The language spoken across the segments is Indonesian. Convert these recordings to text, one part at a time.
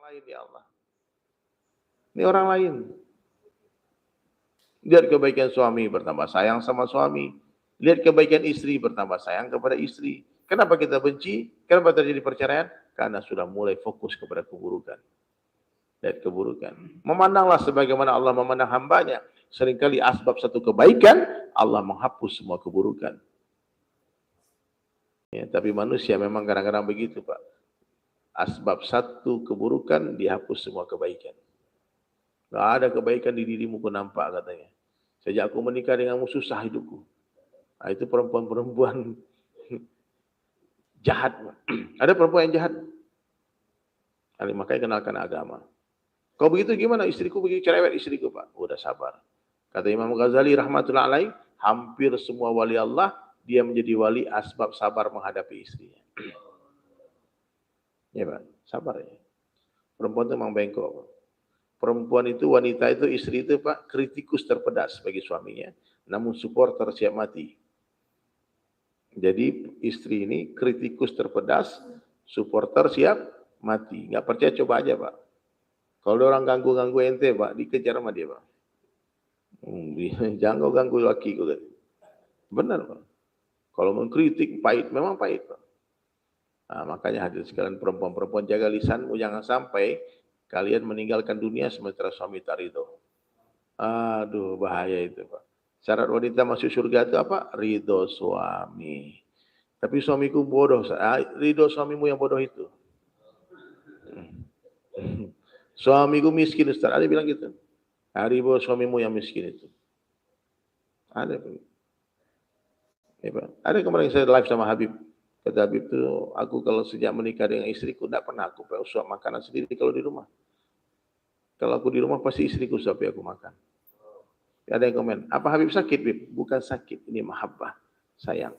lain ya Allah. Ini orang lain. Lihat kebaikan suami bertambah sayang sama suami. Lihat kebaikan istri bertambah sayang kepada istri. Kenapa kita benci? Kenapa terjadi perceraian? Karena sudah mulai fokus kepada keburukan. Lihat keburukan. Memandanglah sebagaimana Allah memandang hambanya. Seringkali asbab satu kebaikan, Allah menghapus semua keburukan. Ya, tapi manusia memang kadang-kadang begitu, Pak. Asbab satu keburukan, dihapus semua kebaikan. Gak ada kebaikan di dirimu ku nampak katanya. Sejak aku menikah denganmu susah hidupku. Nah, itu perempuan-perempuan jahat. Ada perempuan yang jahat. Makanya kenalkan agama. Kau begitu gimana? Istriku begitu cerewet istriku, Pak. Udah sabar. Kata Imam Ghazali rahmatullah alaih, hampir semua wali Allah, dia menjadi wali asbab sabar menghadapi istrinya. Ya Pak, sabar ya. Perempuan itu memang bengkok, Pak. Perempuan itu, wanita itu, istri itu Pak, kritikus terpedas bagi suaminya, namun supporter siap mati. Jadi istri ini kritikus terpedas, supporter siap mati. Nggak percaya coba aja Pak. Kalau ada orang ganggu-ganggu ente Pak, dikejar sama dia Pak. Jangan kau ganggu laki kau. Benar Pak. Kalau mengkritik pahit, memang pahit Pak. Nah, makanya hadirin sekalian perempuan-perempuan jaga lisanmu, jangan sampai kalian meninggalkan dunia sementara suami tak ridho. Aduh, bahaya itu Pak. Syarat wanita masuk surga itu apa? Ridho suami. Tapi suamiku bodoh. Ridho suamimu yang bodoh itu. Suamiku miskin Ustaz. Ada bilang gitu. Ridho suamimu yang miskin itu. Ada. Ya, Pak. Ada kemarin saya live sama Habib. Kata Habib itu, aku kalau sejak menikah dengan istriku, tidak pernah aku suap makanan sendiri kalau di rumah. Kalau aku di rumah pasti istriku suapi aku makan. Ada yang komen, apa Habib sakit, Bib? Bukan sakit, ini mahabbah, sayang.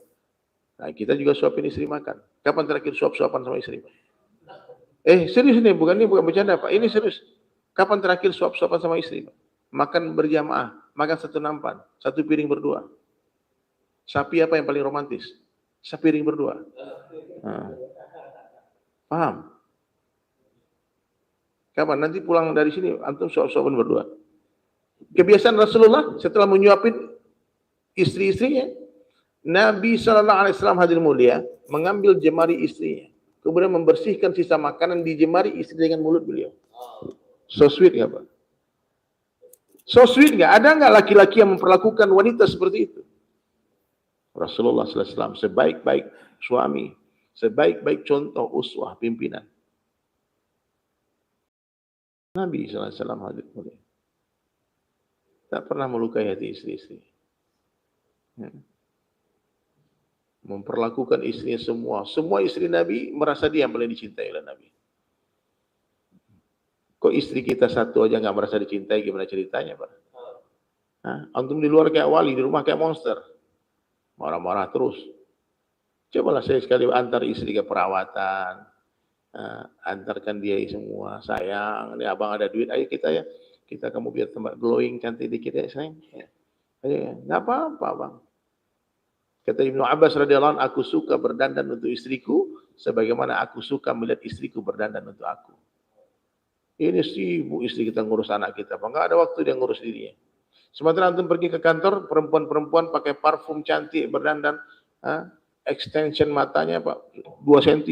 Nah, kita juga suapin istri makan. Kapan terakhir suap-suapan sama istri? Serius ini, bukan bercanda Pak, ini serius. Kapan terakhir suap-suapan sama istri? Makan berjamaah, makan satu nampan, satu piring berdua. Sapi apa yang paling romantis? Sepiring berdua. Paham? Kapan? Nanti pulang dari sini, antum suap-suapan berdua. Kebiasaan Rasulullah setelah menyuapin istri-istrinya, Nabi SAW hadir mulia mengambil jemari istrinya, kemudian membersihkan sisa makanan di jemari istri dengan mulut beliau. So sweet nggak Pak? So sweet nggak? Ada nggak laki-laki yang memperlakukan wanita seperti itu? Rasulullah SAW sebaik-baik suami, sebaik-baik contoh uswah pimpinan. Nabi SAW hadir mulia. Tak pernah melukai hati istri-istri. Memperlakukan istrinya semua. Semua istri Nabi merasa dia yang paling dicintai oleh Nabi. Kok istri kita satu aja nggak merasa dicintai, gimana ceritanya Pak? Antum di luar kayak wali, di rumah kayak monster. Marah-marah terus. Cobalah saya sekali antar istri ke perawatan. Antarkan dia semua. Sayang, ini abang ada duit, ayo kita ya. Kita kamu biar tambah glowing, cantik dikit ya sayang. Ayo, nggak apa-apa bang. Kata Ibnu Abbas radhiyallahu anhu, aku suka berdandan untuk istriku, sebagaimana aku suka melihat istriku berdandan untuk aku. Ini sibuk istri kita ngurus anak kita, Pak. Nggak ada waktu dia ngurus dirinya. Sementara antum pergi ke kantor, perempuan-perempuan pakai parfum cantik, berdandan, extension matanya Pak, 2 cm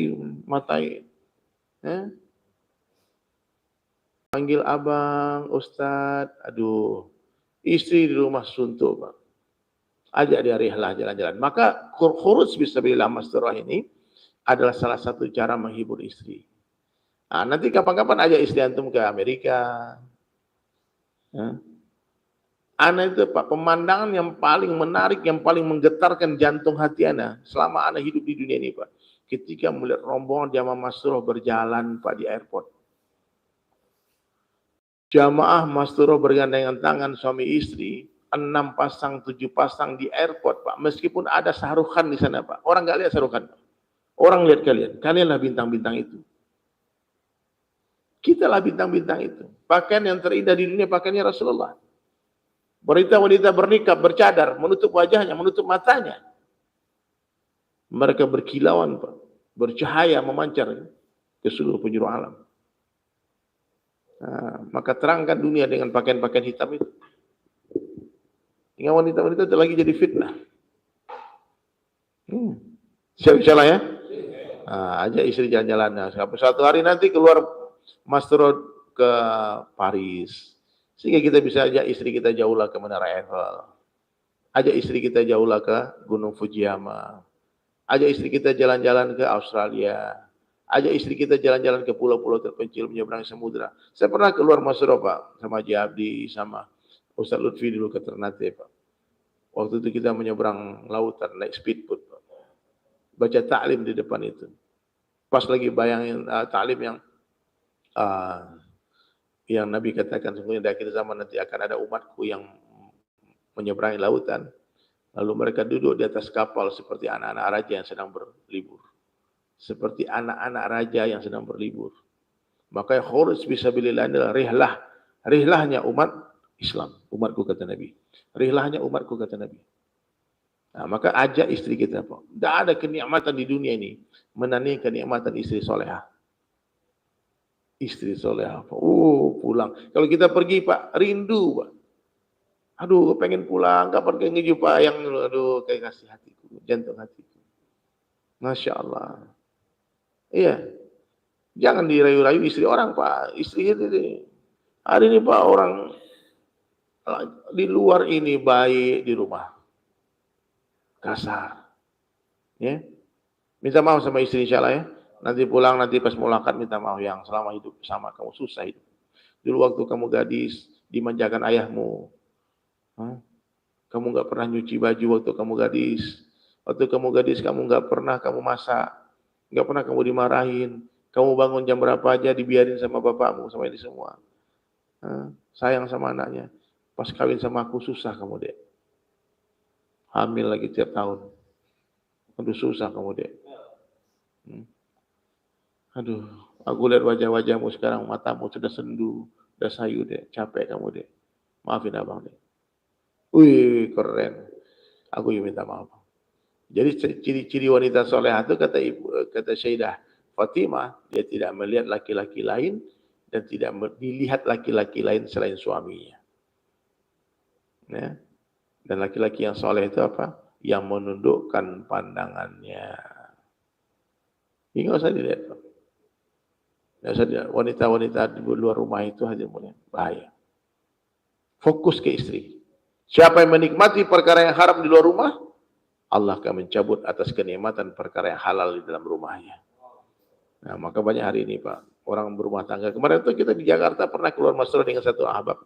matanya. Panggil abang, Ustadz, aduh, istri di rumah suntuk Pak. Ajak dia rihlah jalan-jalan. Maka khuruj fisabilillah masturah ini adalah salah satu cara menghibur istri. Nanti kapan-kapan ajak istri antum ke Amerika. Ana itu Pak, pemandangan yang paling menarik, yang paling menggetarkan jantung hati Ana selama Ana hidup di dunia ini Pak. Ketika melihat rombongan jamaah masturah berjalan Pak di airport. Jamaah masturah bergandengan tangan suami istri, 6 pasang, 7 pasang di airport Pak. Meskipun ada Sahrukhan di sana Pak. Orang nggak lihat Sahrukhan Pak. Orang lihat kalian. Kalianlah bintang-bintang itu. Kitalah bintang-bintang itu. Pakaian yang terindah di dunia pakaiannya Rasulullah. Wanita-wanita bernikah, bercadar, menutup wajahnya, menutup matanya. Mereka berkilauan Pak. Bercahaya memancar ke seluruh penjuru alam. Maka terangkan dunia dengan pakaian-pakaian hitam itu. Hingga wanita-wanita itu lagi jadi fitnah. Salah ya? Ajak istri jalan-jalan. Suatu hari nanti keluar Masturot ke Paris. Sehingga kita bisa ajak istri kita jauhlah ke Menara Eiffel. Ajak istri kita jauhlah ke Gunung Fujiyama. Ajak istri kita jalan-jalan ke Australia. Ajak istri kita jalan-jalan ke pulau-pulau terpencil menyeberang samudra. Saya pernah keluar Masturot Pak, sama Haji Abdi, sama Ustaz Lutfi dulu ke Ternate Pak. Waktu itu kita menyeberang lautan, naik speedboat Pak. Baca ta'lim di depan itu. Pas lagi bayangin ta'lim yang Nabi katakan sungguhnya di akhir zaman nanti akan ada umatku yang menyeberangi lautan. Lalu mereka duduk di atas kapal seperti anak-anak raja yang sedang berlibur. Seperti anak-anak raja yang sedang berlibur. Maka khuruj fisabilillah adalah rihlahnya umat Islam, umatku kata Nabi. Rihlahnya umatku kata Nabi. Maka ajak istri kita, Pak. Tidak ada kenikmatan di dunia ini menandingi kenikmatan istri solehah. Istri solehah, Pak. Pulang. Kalau kita pergi, Pak, rindu, Pak. Aduh, pengen pulang, kapan pengen jumpa yang, aduh, kayak kasih hatiku, jantung hatiku. Masya Allah. Iya. Jangan dirayu-rayu istri orang, Pak. Istri ini. Hari ini, Pak, orang di luar ini baik, di rumah kasar. Ya. Minta maaf sama istri insyaAllah ya. Nanti pulang, nanti pas mau akad minta maaf yang selama hidup bersama kamu susah hidup. Dulu waktu kamu gadis, dimanjakan ayahmu. Kamu nggak pernah nyuci baju waktu kamu gadis. Waktu kamu gadis, kamu nggak pernah kamu masak. Nggak pernah kamu dimarahin. Kamu bangun jam berapa aja dibiarin sama bapakmu, sama ini semua. Sayang sama anaknya. Pas kawin sama aku susah kamu dek. Hamil lagi tiap tahun. Aduh susah kamu dek. Aduh, aku lihat wajah-wajahmu sekarang, matamu sudah sendu, sudah sayu dek, capek kamu dek. Maafin abang dek. Wih, keren. Aku yang minta maaf. Jadi ciri-ciri wanita solehah itu kata Syaidah Fatimah, dia tidak melihat laki-laki lain dan tidak dilihat laki-laki lain selain suaminya. Ya. Dan laki-laki yang soleh itu apa? Yang menundukkan pandangannya. Ini nggak usah dilihat. Nggak usah dilihat. Wanita-wanita di luar rumah itu hanya mulia. Bahaya. Fokus ke istri. Siapa yang menikmati perkara yang haram di luar rumah, Allah akan mencabut atas kenikmatan perkara yang halal di dalam rumahnya. Nah, maka banyak hari ini Pak, orang berumah tangga. Kemarin itu kita di Jakarta pernah keluar Masturah dengan satu ahbab.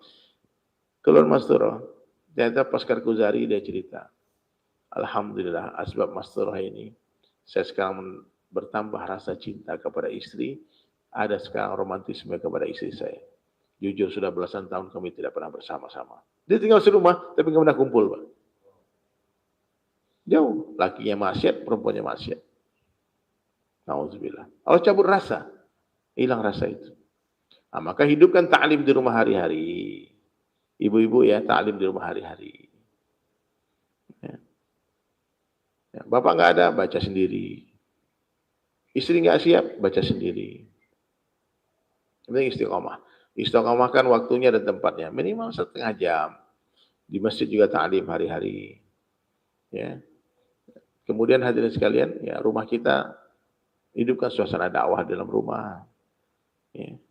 Keluar Masturah. Ternyata Paskar Kuzari dia cerita. Alhamdulillah asbab Masturah ini, saya sekarang bertambah rasa cinta kepada istri, ada sekarang romantisme kepada istri saya. Jujur sudah belasan tahun kami tidak pernah bersama-sama. Dia tinggal serumah, tapi nggak pernah kumpul, Pak. Jauh, lakinya maksiat, perempuannya maksiat. Nauzubillah. Allah cabut rasa, hilang rasa itu. Nah, maka hidupkan ta'lim di rumah hari-hari. Ibu-ibu ya, ta'lim di rumah hari-hari. Ya, bapak nggak ada, baca sendiri. Istri nggak siap, baca sendiri. Penting istiqomah. Istiqomahkan waktunya dan tempatnya. Minimal 1,5 jam. Di masjid juga ta'lim hari-hari. Ya. Kemudian hadirin sekalian, ya rumah kita hidupkan suasana dakwah dalam rumah. Ya.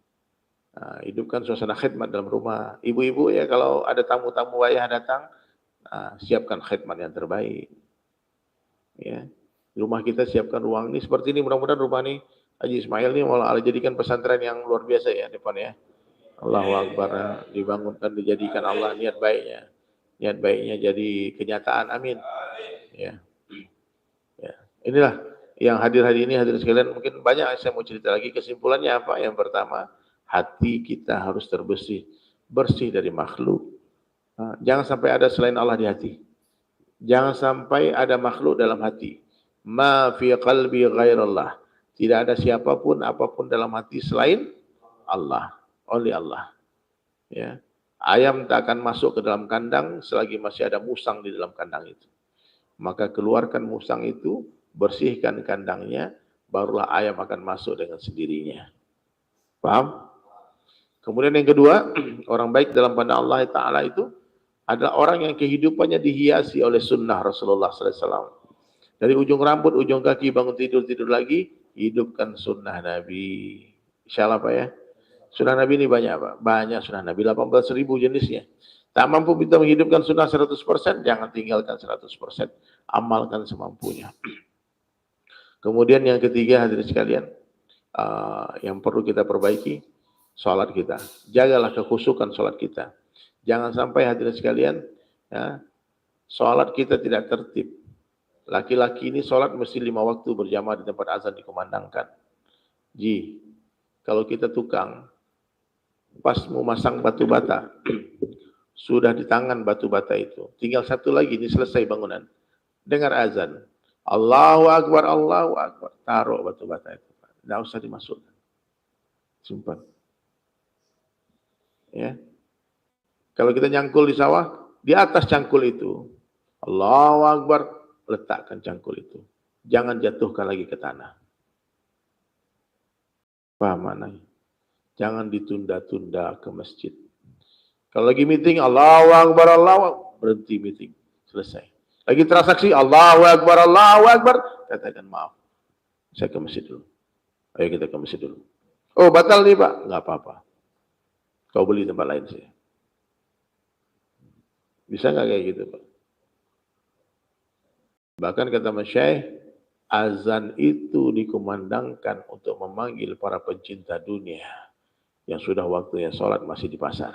Nah, hidupkan suasana khidmat dalam rumah. Ibu-ibu ya kalau ada tamu-tamu ayah datang, siapkan khidmat yang terbaik. Ya. Di rumah kita siapkan ruang ini seperti ini, mudah-mudahan rumah ini Haji Ismail ini malah jadikan pesantren yang luar biasa ya depan ya. Allahu Akbar, dibangunkan, dijadikan Allah niat baiknya. Niat baiknya jadi kenyataan, amin. Ya. Ya. Inilah yang hadir hari ini, hadirin sekalian, mungkin banyak saya mau cerita lagi. Kesimpulannya apa? Yang pertama, hati kita harus terbersih, bersih dari makhluk. Jangan sampai ada selain Allah di hati. Jangan sampai ada makhluk dalam hati. Ma fi qalbi ghairallah. Tidak ada siapapun, apapun dalam hati selain Allah. Only Allah. Ya. Ayam tak akan masuk ke dalam kandang selagi masih ada musang di dalam kandang itu. Maka keluarkan musang itu, bersihkan kandangnya, barulah ayam akan masuk dengan sendirinya. Paham? Kemudian yang kedua, orang baik dalam pandang Allah Ta'ala itu adalah orang yang kehidupannya dihiasi oleh sunnah Rasulullah SAW. Dari ujung rambut, ujung kaki, bangun tidur, tidur lagi, hidupkan sunnah Nabi. Insyaallah Pak ya. Sunnah Nabi ini banyak Pak. Banyak sunnah Nabi, 18.000 jenisnya. Tak mampu kita menghidupkan sunnah 100%, jangan tinggalkan 100%. Amalkan semampunya. Kemudian yang ketiga hadirin sekalian, yang perlu kita perbaiki, sholat kita. Jagalah kekhusyukan sholat kita. Jangan sampai hadirin sekalian, ya, sholat kita tidak tertib. Laki-laki ini sholat mesti 5 waktu berjamaah di tempat azan dikumandangkan. Kalau kita tukang, pas mau masang batu bata, sudah di tangan batu bata itu. Tinggal satu lagi, ini selesai bangunan. Dengar azan. Allahu Akbar, Allahu Akbar. Taruh batu bata itu. Tidak usah dimasukkan. Simpan. Ya. Kalau kita nyangkul di sawah, di atas cangkul itu, Allahu Akbar, letakkan cangkul itu. Jangan jatuhkan lagi ke tanah. Paham maknanya? Jangan ditunda-tunda ke masjid. Kalau lagi meeting, Allahu Akbar, Allahu Akbar, berhenti meeting. Selesai. Lagi transaksi, Allahu Akbar, Allahu Akbar, katakan maaf. Saya ke masjid dulu. Ayo kita ke masjid dulu. Oh, batal nih Pak. Enggak apa-apa. Kau beli tempat lain sih. Bisa nggak kayak gitu Pak? Bahkan kata Masyaikh, azan itu dikumandangkan untuk memanggil para pencinta dunia yang sudah waktunya sholat masih di pasar.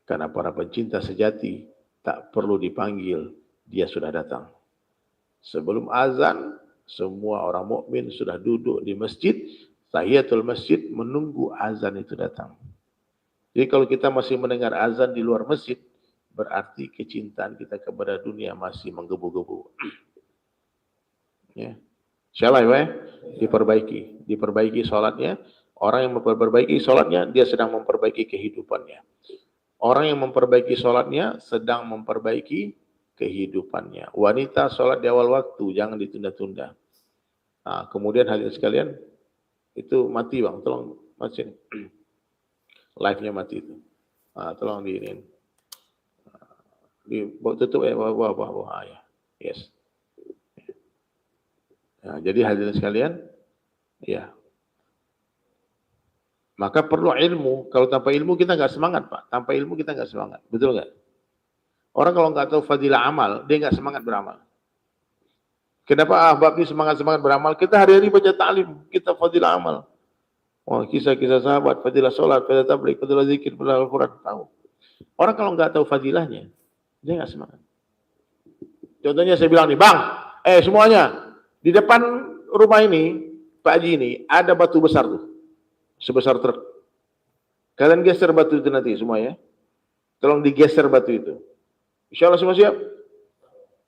Karena para pencinta sejati tak perlu dipanggil, dia sudah datang. Sebelum azan, semua orang mukmin sudah duduk di masjid, tahiyatul masjid menunggu azan itu datang. Jadi kalau kita masih mendengar azan di luar masjid, berarti kecintaan kita kepada dunia masih menggebu-gebu. Ya. Insyaallah ya, diperbaiki sholatnya. Orang yang memperbaiki sholatnya, dia sedang memperbaiki kehidupannya. Orang yang memperbaiki sholatnya sedang memperbaiki kehidupannya. Wanita sholat di awal waktu, jangan ditunda-tunda. Nah, kemudian hadirin sekalian, itu mati Bang, tolong matiin. Live-nya mati itu. Nah, tolong diinin. Tutup ya, bawah ya. Yes. Nah, jadi hadirin sekalian, ya. Maka perlu ilmu. Kalau tanpa ilmu kita nggak semangat Pak. Tanpa ilmu kita nggak semangat. Betul nggak? Orang kalau nggak tahu fadilah amal, dia nggak semangat beramal. Kenapa Ahbab ini semangat-semangat beramal? Kita hari-hari baca ta'lim, kita fadilah amal. Oh, kisah-kisah sahabat, fadilah sholat, fadilah tabligh, fadilah zikir, fadilah Al-Quran, tahu. Orang kalau nggak tahu fadilahnya, dia nggak semangat. Contohnya saya bilang nih, Bang, semuanya, di depan rumah ini, Pak Haji ini, ada batu besar tuh. Sebesar truk. Kalian geser batu itu nanti semua ya. Tolong digeser batu itu. Insya Allah semua siap?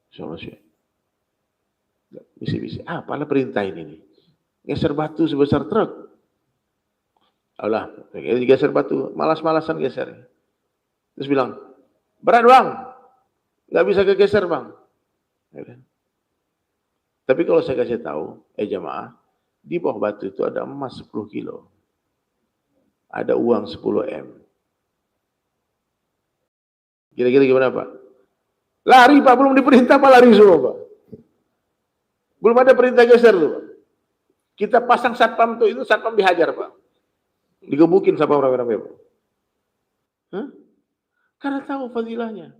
Insya Allah siap. Bisi-bisi. Apalah perintah ini nih? Geser batu sebesar truk. Allah, digeser batu. Malas-malasan geser. Terus bilang, berat Bang. Nggak bisa kegeser Bang. Tapi kalau saya kasih tahu, jamaah, di bawah batu itu ada emas 10 kilo. Ada uang 10 M. Kira-kira gimana Pak? Lari Pak, belum diperintah Pak, lari semua Pak. Belum ada perintah geser tuh Pak. Kita pasang satpam tuh, itu satpam dihajar Pak. Digebukin satpam rame-rame Pak. Hah? Karena tahu fadilahnya.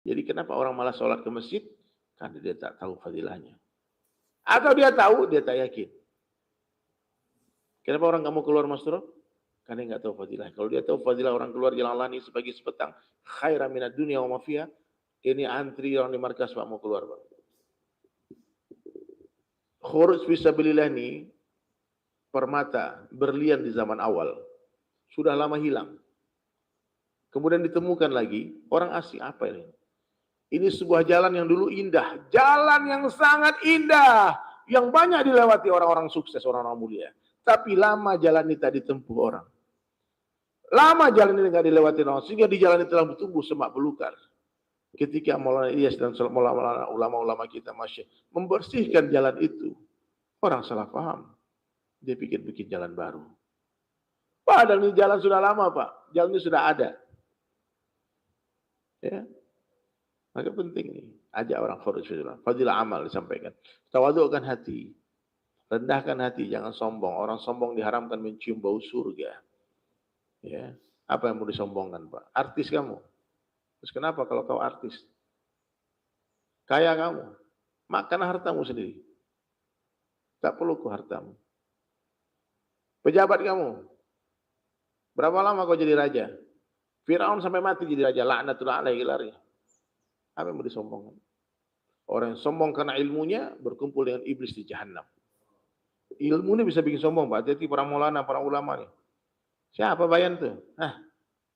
Jadi kenapa orang malas sholat ke masjid? Karena dia tak tahu fadilahnya. Atau dia tahu, dia tak yakin. Kenapa orang nggak mau keluar masjid? Karena nggak tahu fadilah. Kalau dia tahu fadilah, orang keluar jalan lani sepagi sepetang, khairan minad dunya wa ma fiha. Ini antri orang di markas Pak mau keluar Pak. Khuruj fisabilillah ini permata berlian di zaman awal. Sudah lama hilang. Kemudian ditemukan lagi, orang asing apa ini? Ini sebuah jalan yang dulu indah. Jalan yang sangat indah. Yang banyak dilewati orang-orang sukses, orang-orang mulia. Tapi lama jalan ini tak ditempuh orang. Lama jalan ini tidak dilewati orang. Sehingga di jalan itu telah bertumbuh semak belukar. Ketika Maulana Ilyas dan ulama-ulama kita membersihkan jalan itu. Orang salah paham. Dia bikin jalan baru. Padahal ini jalan sudah lama, Pak. Jalan ini sudah ada. Ya. Maka penting nih, ajak orang fadilah amal disampaikan. Tawadukkan hati, rendahkan hati, jangan sombong. Orang sombong diharamkan mencium bau surga. Ya, apa yang mau disombongkan, Pak? Artis kamu. Terus kenapa kalau kau artis? Kaya kamu, makan hartamu sendiri. Tak perlu ku hartamu. Pejabat kamu, berapa lama kau jadi raja? Firaun sampai mati jadi raja, laknatullah alaihi gelarnya. Apa yang mau disombongkan? Orang yang sombong karena ilmunya berkumpul dengan iblis di jahanam. Ilmu ini bisa bikin sombong, Pak. Hati-hati para maulana, para ulama nih. Siapa bayan tuh?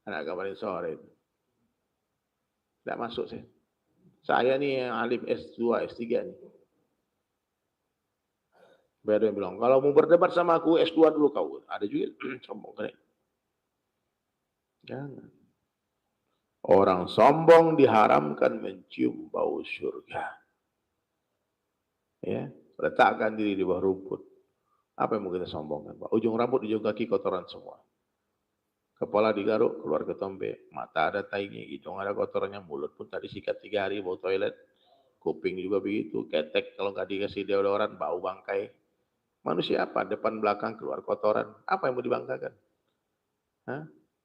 Anak kemarin sore itu. Tidak masuk saya. Saya nih yang alim S2, S3 nih. Baru yang bilang, kalau mau berdebat sama aku S2 dulu kau. Ada juga sombong keren. Jangan. Orang sombong diharamkan mencium bau surga. Ya, letakkan diri di bawah rumput. Apa yang mau kita sombongkan, Pak? Ujung rambut, ujung kaki kotoran semua. Kepala digaruk, keluar ketombe. Mata ada tainya, hidung ada kotorannya. Mulut pun tadi sikat 3 hari, bau toilet. Kuping juga begitu. Ketek kalau nggak dikasih deodoran, bau bangkai. Manusia apa? Depan belakang keluar kotoran. Apa yang mau dibanggakan? Hah?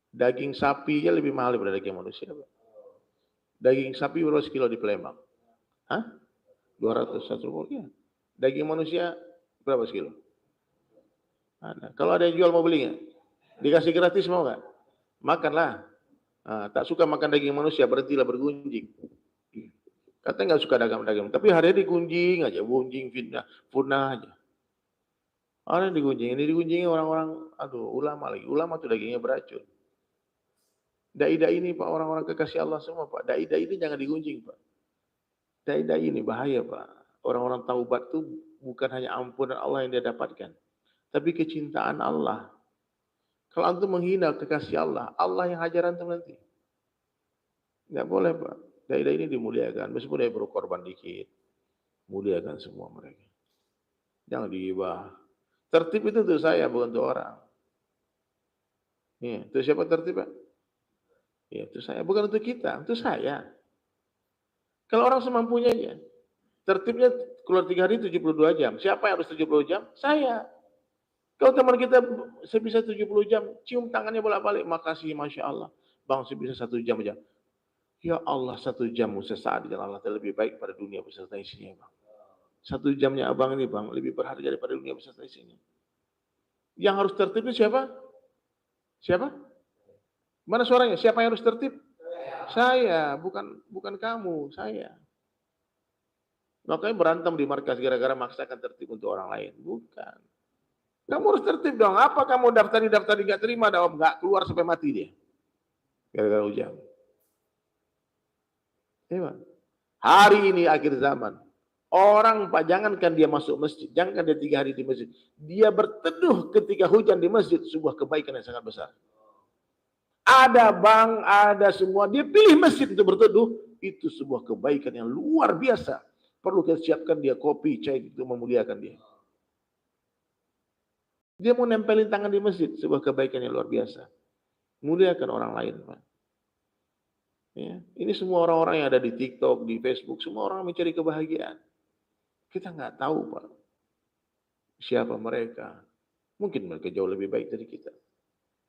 Daging sapi aja lebih mahal daripada daging manusia, Pak. Daging sapi berapa sekilo di Palembang? 200 rupiah. Daging manusia berapa sekilo? Ada. Kalau ada yang jual mau beli nggak? Dikasih gratis mau nggak? Makanlah. Tak suka makan daging manusia, berhentilah bergunjing. Katanya nggak suka dagang-dagang, tapi hari-hari digunjing aja, gunjing, fitnah aja. Orang digunjing, ini digunjingi orang-orang, ulama lagi. Ulama tuh dagingnya beracun. Dai-dai ini Pak, orang-orang kekasih Allah semua Pak. Dai-dai ini jangan digunjing Pak. Dai-dai ini bahaya Pak. Orang-orang taubat tuh bukan hanya ampunan Allah yang dia dapatkan, tapi kecintaan Allah. Kalau antum menghina kekasih Allah, Allah yang hajar antum nanti. Nggak boleh Pak. Dai-dai ini dimuliakan, meskipun dia berkorban dikit. Muliakan semua mereka. Jangan diibah. Tertib itu untuk saya, bukan untuk orang. Ya, itu siapa tertib Pak? Ya, itu saya. Bukan untuk kita, untuk saya. Kalau orang semampunya aja. Tertibnya keluar 3 hari 72 jam. Siapa yang harus 70 jam? Saya. Kalau teman kita sebisa 70 jam, cium tangannya bolak-balik. Makasih, Masya Allah. Bang, sebisa 1 jam aja. Ya Allah, 1 jam sesaat di jalan Allah lebih baik pada dunia beserta isinya, Bang. 1 jamnya abang ini, Bang, lebih berharga daripada dunia beserta isinya. Yang harus tertib itu siapa? Siapa? Mana suaranya? Siapa yang harus tertib? Saya, bukan kamu, saya. Makanya berantem di markas gara-gara maksakan tertib untuk orang lain. Bukan. Kamu harus tertib dong. Apa kamu daftar nggak terima, nggak keluar sampai mati dia. Gara-gara hujan. Ya, hari ini akhir zaman. Orang Pak, jangankan dia masuk masjid, jangankan dia 3 hari di masjid. Dia berteduh ketika hujan di masjid, sebuah kebaikan yang sangat besar. Ada bank, ada semua. Dia pilih masjid untuk berteduh, itu sebuah kebaikan yang luar biasa. Perlu kita siapkan dia kopi, cai, itu memuliakan dia. Dia mau nempelin tangan di masjid, sebuah kebaikan yang luar biasa. Muliakan orang lain, Pak. Ya, ini semua orang-orang yang ada di TikTok, di Facebook, semua orang mencari kebahagiaan. Kita nggak tahu, Pak, siapa mereka. Mungkin mereka jauh lebih baik dari kita.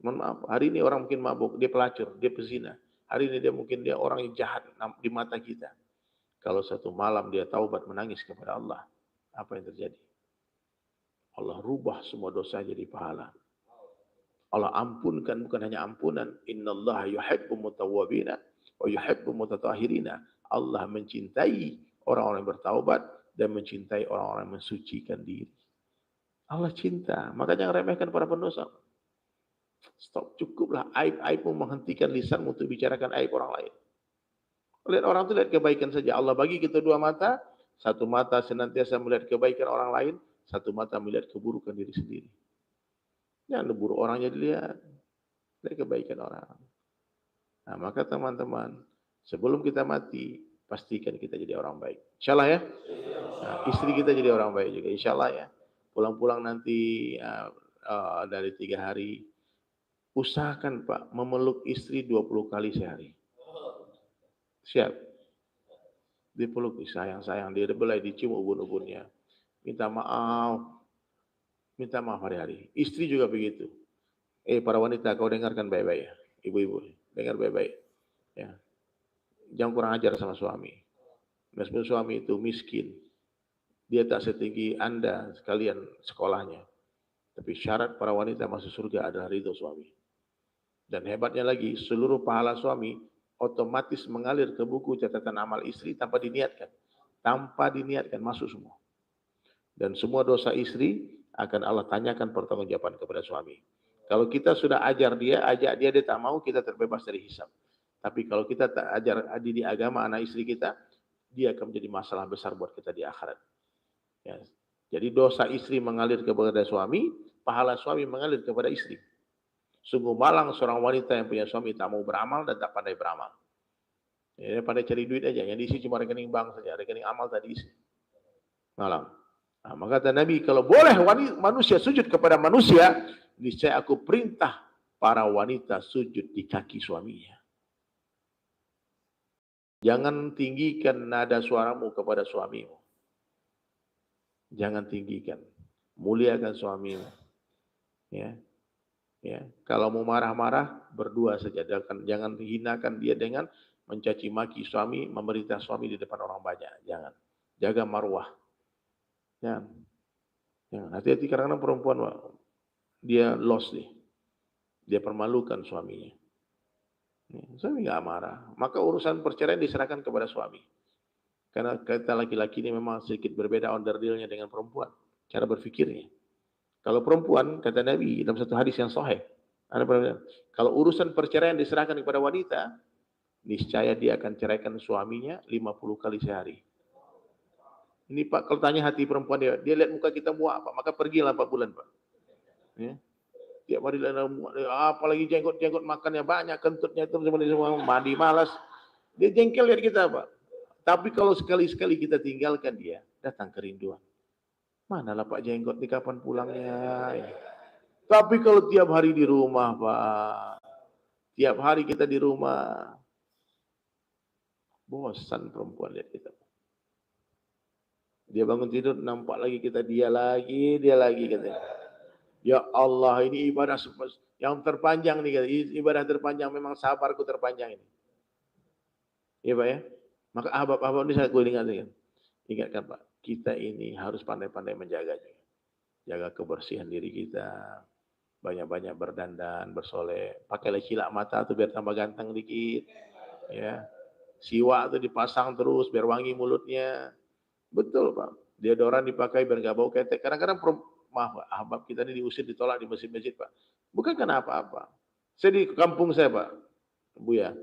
Mohon maaf, hari ini orang mungkin mabuk, dia pelacur, dia pezina. Hari ini dia orang yang jahat di mata kita. Kalau satu malam dia taubat menangis kepada Allah, apa yang terjadi? Allah rubah semua dosa jadi pahala. Allah ampunkan, bukan hanya ampunan. Innallaha yuhibbu mutawwabina wa yuhibbu mutatahhirina. Allah mencintai orang-orang yang bertaubat dan mencintai orang-orang yang mensucikan diri. Allah cinta, makanya jangan remehkan para pendosa. Stop, cukuplah. Aib-aibmu menghentikan lisanmu untuk bicarakan aib orang lain. Lihat orang itu lihat kebaikan saja. Allah bagi kita 2 mata. Satu mata senantiasa melihat kebaikan orang lain. Satu mata melihat keburukan diri sendiri. Jangan buruk orangnya dilihat. Lihat kebaikan orang. Nah, maka teman-teman, sebelum kita mati, pastikan kita jadi orang baik. Insyaallah ya. Nah, istri kita jadi orang baik juga. Insyaallah ya. pulang-pulang nanti dari 3 hari, usahakan Pak memeluk istri 20 kali sehari. Siap? Dipeluk, sayang-sayang, dia belai, dicium ubun-ubunnya. Minta maaf hari-hari. Istri juga begitu. Para wanita, kau dengarkan baik-baik ya. Ibu-ibu, dengar baik-baik. Ya. Jangan kurang ajar sama suami. Meskipun suami itu miskin, dia tak setinggi Anda sekalian sekolahnya. Tapi syarat para wanita masuk surga adalah ridho suami. Dan hebatnya lagi, seluruh pahala suami otomatis mengalir ke buku catatan amal istri tanpa diniatkan. Tanpa diniatkan masuk semua. Dan semua dosa istri akan Allah tanyakan pertanggungjawaban kepada suami. Kalau kita sudah ajak dia tak mau, kita terbebas dari hisab. Tapi kalau kita tak ajar di agama anak istri kita, dia akan menjadi masalah besar buat kita di akhirat. Ya. Jadi dosa istri mengalir kepada suami, pahala suami mengalir kepada istri. Sungguh malang seorang wanita yang punya suami tak mau beramal dan tak pandai beramal. Ya, pandai cari duit aja, yang diisi cuma rekening bank saja, rekening amal tadi isi. Malang. Nah, maka kata Nabi, kalau boleh manusia sujud kepada manusia, niscaya aku perintah para wanita sujud di kaki suaminya. Jangan tinggikan nada suaramu kepada suamimu. Jangan tinggikan. Muliakan suamimu. Ya. Ya. Kalau mau marah-marah, berdua saja. Jangan hinakan dia dengan mencaci maki suami, memerintah suami di depan orang banyak. Jangan. Jaga marwah. Jangan. Hati-hati kadang-kadang perempuan, dia lost nih. Dia permalukan suaminya. Suami nggak marah. Maka urusan perceraian diserahkan kepada suami. Karena kita laki-laki ini memang sedikit berbeda onderdilnya dengan perempuan. Cara berpikirnya. Kalau perempuan, kata Nabi dalam satu hadis yang sahih, kalau urusan perceraian diserahkan kepada wanita, niscaya dia akan ceraikan suaminya 50 kali sehari. Ini Pak, kalau tanya hati perempuan dia lihat muka kita muak Pak, maka pergilah 4 bulan Pak. Ya. Tiap hari apalagi jenggot makannya banyak, kentutnya itu semua mandi malas. Dia jengkel lihat kita Pak. Tapi kalau sekali-sekali kita tinggalkan dia, datang kerinduan. Manalah Pak jenggot di kapan pulangnya. Tapi kalau tiap hari di rumah Pak, tiap hari kita di rumah, bosan perempuan lihat kita. Dia bangun tidur nampak lagi kita, dia lagi katanya. Ya Allah, ini ibadah yang terpanjang nih, ibadah terpanjang, memang sabarku terpanjang ini. Iya Pak ya. Maka ahbab-ahbab ini saya ingatkan. Ingatkan Pak, kita ini harus pandai-pandai menjaganya. Jaga kebersihan diri kita. Banyak-banyak berdandan, bersoleh. Pakailah cilak mata tuh biar tambah ganteng dikit. Ya. Siwak tuh dipasang terus biar wangi mulutnya. Betul Pak. Deodoran dipakai biar nggak bau ketek. Kadang-kadang ahbab kita ini diusir, ditolak di masjid-masjid Pak. Bukan karena apa-apa. Saya di kampung saya Pak, Buya,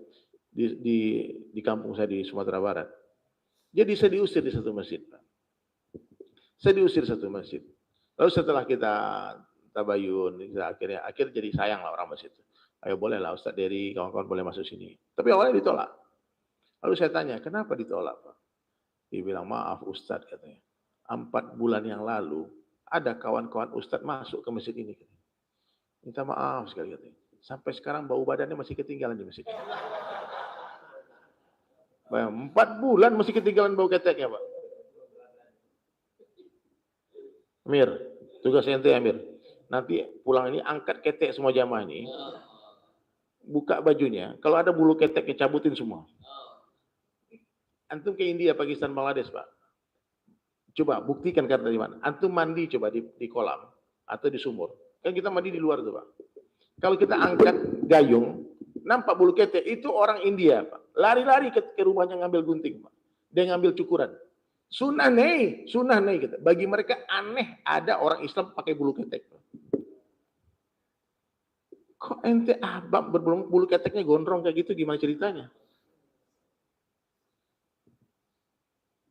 di kampung saya di Sumatera Barat. Jadi saya diusir di satu masjid Pak. Saya diusir satu masjid. Lalu setelah kita tabayun, akhirnya jadi sayang lah orang masjid. Ayo bolehlah Ustaz Dery, kawan-kawan boleh masuk sini. Tapi awalnya ditolak. Lalu saya tanya, kenapa ditolak Pak? Dia bilang, maaf Ustaz katanya. 4 bulan yang lalu, ada kawan-kawan Ustaz masuk ke masjid ini. Minta maaf sekali katanya. Sampai sekarang bau badannya masih ketinggalan di masjid. 4 bulan masih ketinggalan bau keteknya Pak. Amir, tugas ente Amir. Nanti pulang ini angkat ketek semua jamaah ini. Buka bajunya. Kalau ada bulu keteknya cabutin semua. Antum ke India, Pakistan, Bangladesh Pak. Coba buktikan kata di mana. Antum mandi coba di kolam atau di sumur. Kan kita mandi di luar tuh Pak. Kalau kita angkat gayung, nampak bulu ketek, itu orang India Pak. Lari-lari ke rumahnya ngambil gunting Pak. Dia ngambil cukuran. Sunnah nih gitu. Bagi mereka aneh ada orang Islam pakai bulu ketek. Kok ente ahbab berbulu keteknya gondrong kayak gitu, gimana ceritanya?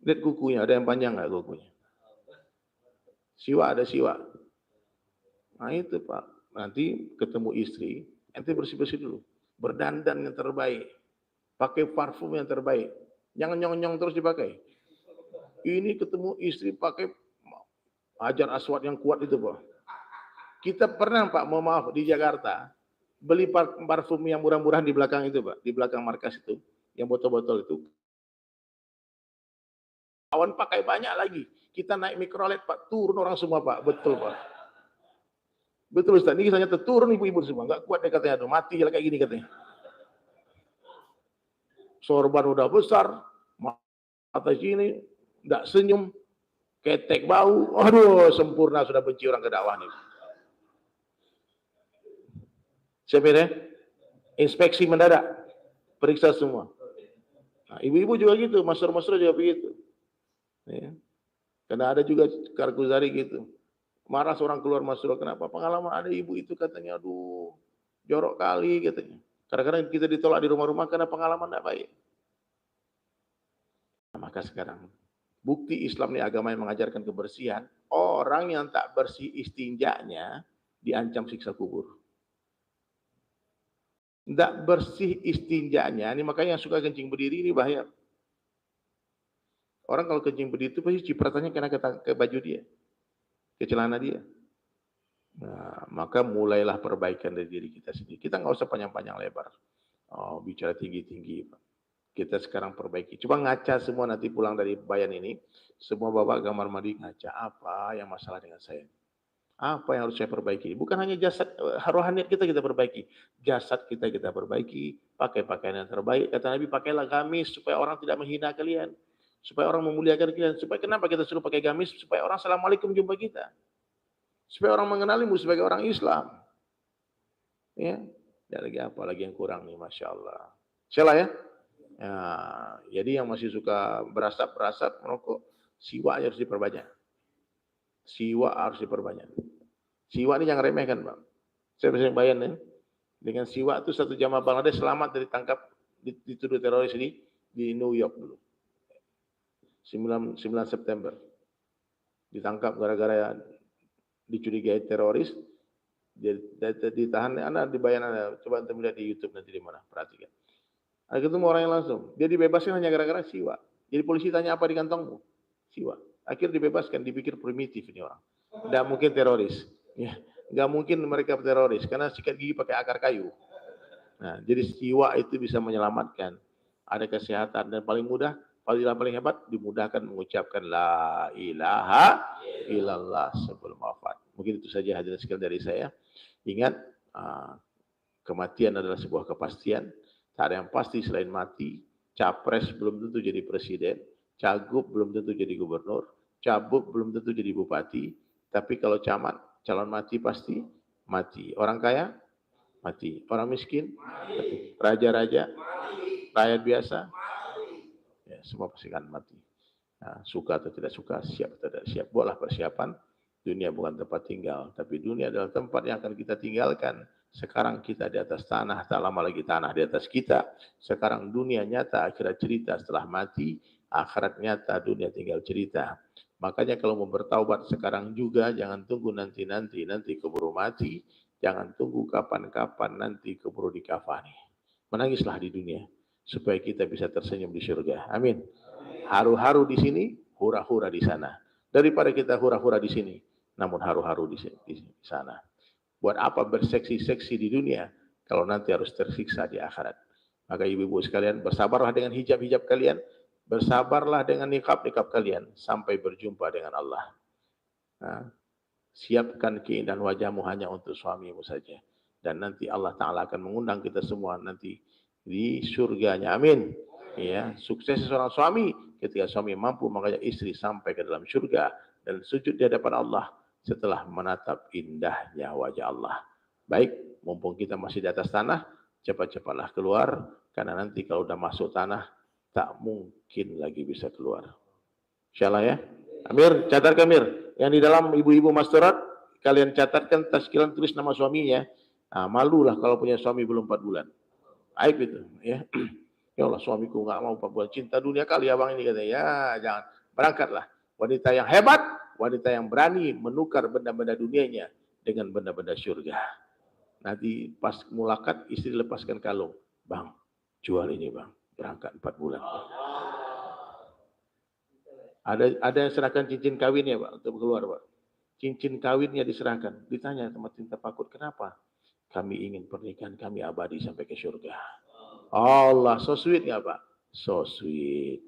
Lihat kukunya, ada yang panjang nggak kukunya? Siwa ada siwa. Nah itu Pak, nanti ketemu istri, ente bersih-bersih dulu. Berdandan yang terbaik. Pakai parfum yang terbaik. Jangan nyong-nyong terus dipakai. Ini ketemu istri pakai Hajar Aswad yang kuat itu, Pak. Kita pernah, Pak, mohon maaf, di Jakarta, beli parfum yang murah-murahan di belakang itu, Pak, di belakang markas itu, yang botol-botol itu. Kawan pakai banyak lagi. Kita naik mikrolet, Pak, turun orang semua, Pak. Betul, Pak. Betul, Ustaz. Ini kisahnya turun ibu-ibu semua. Nggak kuat deh katanya, aduh, mati lah kayak gini katanya. Sorban udah besar, mata sini, nggak senyum, ketek bau, aduh, sempurna, sudah benci orang ke dakwah nih. Siapa ya? Inspeksi mendadak, periksa semua. Nah, ibu-ibu juga gitu, master-master juga begitu. Ya. Karena ada juga Karguzari gitu. Marah seorang keluar masuk, kenapa? Pengalaman ada ibu itu katanya, aduh, jorok kali katanya. Kadang-kadang kita ditolak di rumah-rumah karena pengalaman tidak baik. Nah, maka sekarang, bukti Islam ini agama yang mengajarkan kebersihan, orang yang tak bersih istinjanya diancam siksa kubur. Tidak bersih istinjanya, ini makanya yang suka kencing berdiri ini bahaya. Orang kalau kencing berdiri itu pasti cipratannya kena ke baju dia, ke celana dia. Nah, maka mulailah perbaikan dari diri kita sendiri. Kita nggak usah panjang-panjang lebar. Oh, bicara tinggi-tinggi. Kita sekarang perbaiki. Coba ngaca semua nanti pulang dari bayan ini. Semua bapak kamar mandi ngaca. Apa yang masalah dengan saya? Apa yang harus saya perbaiki? Bukan hanya jasad, rohaniat kita perbaiki. Jasad kita perbaiki. Pakai pakaian yang terbaik. Kata Nabi, pakailah gamis supaya orang tidak menghina kalian. Supaya orang memuliakan kalian. Supaya kenapa kita suruh pakai gamis? Supaya orang assalamualaikum jumpa kita. Supaya orang mengenalimu sebagai orang Islam. Ya, tidak lagi apa lagi yang kurang nih, Masya Allah. Salah ya? Ya, jadi yang masih suka berasap-berasap merokok, siwa harus diperbanyak. Siwa harus diperbanyak. Siwa ini jangan remehkan, Bang. Saya bisa bayan ya. Dengan siwa itu satu jamaah Bangladesh selamat dari tangkap dituduh teroris ini di New York dulu. 9 September. Ditangkap gara-gara dicurigai teroris, ditahan, anak dibayar, coba antum lihat di YouTube nanti di mana, perhatikan. Ada ketemu orang yang langsung, dia dibebaskan hanya gara-gara siwa. Jadi polisi tanya apa di kantongmu? Siwa. Akhirnya dibebaskan, dipikir primitif ini orang. Tidak mungkin teroris. Ya, nggak mungkin mereka teroris karena sikat gigi pakai akar kayu. Nah, jadi siwa itu bisa menyelamatkan. Ada kesehatan dan paling mudah, paling hebat dimudahkan mengucapkan la ilaha illallah sebelum wafat. Mungkin itu saja hadirin sekalian dari saya. Ingat, kematian adalah sebuah kepastian. Tak ada yang pasti selain mati. Capres belum tentu jadi presiden. Cagup belum tentu jadi gubernur. Cabuk belum tentu jadi bupati. Tapi kalau camat, calon mati pasti mati. Orang kaya, mati. Orang miskin, mati. Raja-raja, rakyat biasa, ya, semua pasti akan mati. Nah, suka atau tidak suka, siap atau tidak siap, buatlah persiapan. Dunia bukan tempat tinggal, tapi dunia adalah tempat yang akan kita tinggalkan. Sekarang kita di atas tanah, tak lama lagi tanah di atas kita. Sekarang dunia nyata, akhirat cerita setelah mati, akhirat nyata, dunia tinggal cerita. Makanya kalau mau bertaubat sekarang juga, jangan tunggu nanti keburu mati. Jangan tunggu kapan-kapan nanti keburu dikafani. Menangislah di dunia, supaya kita bisa tersenyum di surga. Amin. Haru-haru di sini, hura-hura di sana. Daripada kita hura-hura di sini, namun haru-haru di sana. Buat apa berseksi-seksi di dunia, kalau nanti harus tersiksa di akhirat. Maka ibu-ibu sekalian, bersabarlah dengan hijab-hijab kalian, bersabarlah dengan niqab-niqab kalian, sampai berjumpa dengan Allah. Nah, siapkan keindahan wajahmu hanya untuk suamimu saja. Dan nanti Allah Ta'ala akan mengundang kita semua nanti di surganya. Amin. Ya, sukses seorang suami ketika suami mampu mengajak istri sampai ke dalam surga dan sujud di hadapan Allah setelah menatap indahnya wajah Allah. Baik, mumpung kita masih di atas tanah, cepat-cepatlah keluar karena nanti kalau udah masuk tanah tak mungkin lagi bisa keluar. Insyaallah ya. Amir, catatkan Amir. Yang di dalam ibu-ibu masterat, kalian catatkan taskilan tulis nama suaminya. Nah, malulah kalau punya suami belum 4 bulan. Aib itu, ya. Ya Allah, suamiku nggak mau 4 bulan. Cinta dunia kali abang ini katanya. Ya, jangan. Berangkatlah. Wanita yang hebat, wanita yang berani menukar benda-benda dunianya dengan benda-benda surga. Nanti pas mulakat, istri lepaskan kalung. Bang, jual ini bang. Berangkat 4 bulan. Ada yang serahkan cincin kawin ya Pak, untuk keluar Pak. cincin kawinnya diserahkan. Ditanya sama cinta pakut, kenapa? Kami ingin pernikahan kami abadi sampai ke surga. Allah, so sweet nggak Pak? So sweet.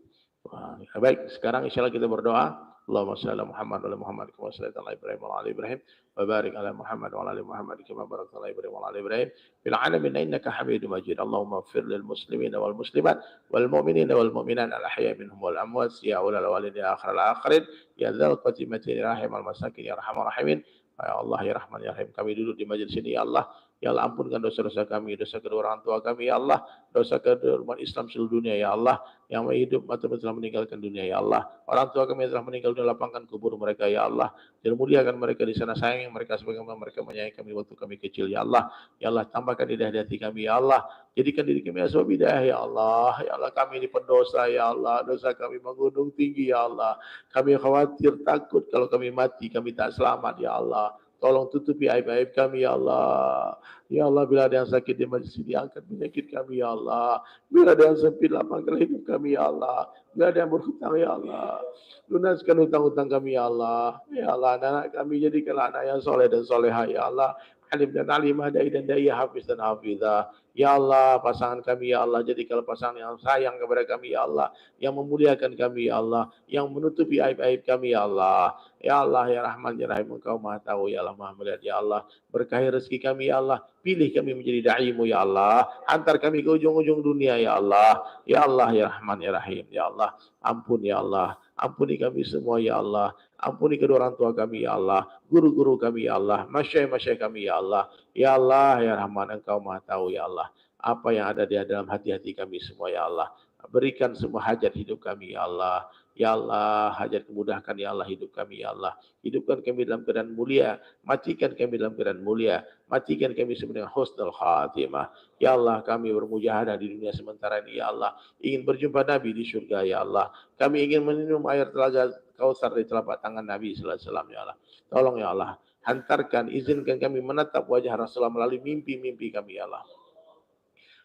Wah, baik, sekarang insya Allah kita berdoa. Allahumma shalli ala Muhammad wa ala Muhammad kama shallaita ala Ibrahim wa ala ali Ibrahim wa barik ala Muhammad wa ala ali Muhammad kama barakta ala Ibrahim wa ala ali Ibrahim fil alamin innaka Hamidum Majid. Allahumma ighfir lil muslimin wal muslimat wal mu'minin wal mu'minat al ahya minhum wal amwat ya ulal walid ya akhir al akhirin ya dzal qatimati rahim al masakin ya arhamar rahimin. Ya Allah ya Rahman ya Rahim, kami duduk di majelis ini ya Allah. Ya Allah, ampunkan dosa-dosa kami, dosa kedua orang tua kami ya Allah, dosa kedua umat Islam seluruh dunia ya Allah, yang hidup atau telah meninggalkan dunia ya Allah. Orang tua kami yang telah meninggal dunia, lapangkan kubur mereka ya Allah, dan muliakan mereka di sana, sayangi mereka sebagaimana mereka menyayangi kami waktu kami kecil ya Allah. Ya Allah, tambahkan hidayah di hati kami ya Allah, jadikan diri kami asbab hidayah ya Allah. Ya Allah, kami ini pendosa ya Allah, dosa kami menggunung tinggi ya Allah. Kami khawatir, takut kalau kami mati kami tak selamat ya Allah. Tolong tutupi aib-aib kami ya Allah. Ya Allah, bila ada yang sakit di majlis ini, angkat penyakit kami ya Allah. Bila ada yang sempit, lapangkan hidup kami ya Allah. Bila ada yang berhutang ya Allah, lunaskan hutang-hutang kami ya Allah. Ya Allah, anak kami jadikanlah anak yang soleh dan soleha ya Allah. Alim dan alimah, dai dan dai, hafiz dan hafizah. Ya Allah, pasangan kami ya Allah, jadikanlah pasangan yang sayang kepada kami ya Allah, yang memuliakan kami ya Allah, yang menutupi aib-aib kami ya Allah. Ya Allah, ya Rahman, ya Rahim, Engkau Maha Tahu ya Allah, Maha Melihat ya Allah. Berkahi rezeki kami ya Allah, pilih kami menjadi da'imu ya Allah, hantar kami ke ujung-ujung dunia ya Allah. Ya Allah, ya Rahman, ya Rahim ya Allah. Ampun ya Allah, ampuni kami semua ya Allah. Ampuni kedua orang tua kami ya Allah, guru-guru kami ya Allah, masyayikh-masyayikh kami ya Allah. Ya Allah, ya Rahman, Engkau Maha Tahu ya Allah, apa yang ada di dalam hati-hati kami semua ya Allah. Berikan semua hajat hidup kami ya Allah. Ya Allah, hajat kemudahkan ya Allah hidup kami ya Allah. Hidupkan kami dalam keadaan mulia, matikan kami dalam keadaan mulia, matikan kami dengan husnul khatimah. Ya Allah, kami bermujahadah di dunia sementara ini ya Allah, ingin berjumpa Nabi di surga ya Allah. Kami ingin minum air telaga Kautsar di telapak tangan Nabi sallallahu alaihi wasallam ya Allah. Tolong ya Allah, hantarkan, izinkan kami menatap wajah Rasulullah melalui mimpi-mimpi kami ya Allah.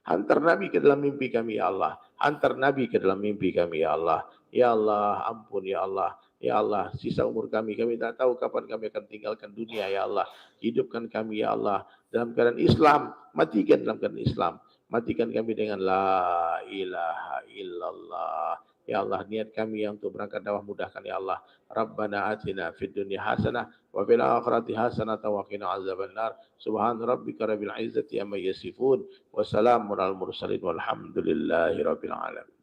Hantar Nabi ke dalam mimpi kami ya Allah. Hantar Nabi ke dalam mimpi kami ya Allah. Ya Allah, ampun ya Allah. Ya Allah, sisa umur kami tak tahu kapan kami akan tinggalkan dunia ya Allah. Hidupkan kami ya Allah dalam keadaan Islam, matikan dalam keadaan Islam. Matikan kami dengan la ilaha illallah. Ya Allah, niat kami yang untuk berangkat dakwah mudahkan ya Allah. Rabbana atina fid dunya hasanah wa fil akhirati hasanah wa qina azabannar. Subhan rabbika rabbil izzati amma yasifun wa salamun alal mursalin walhamdulillahi rabbil alamin.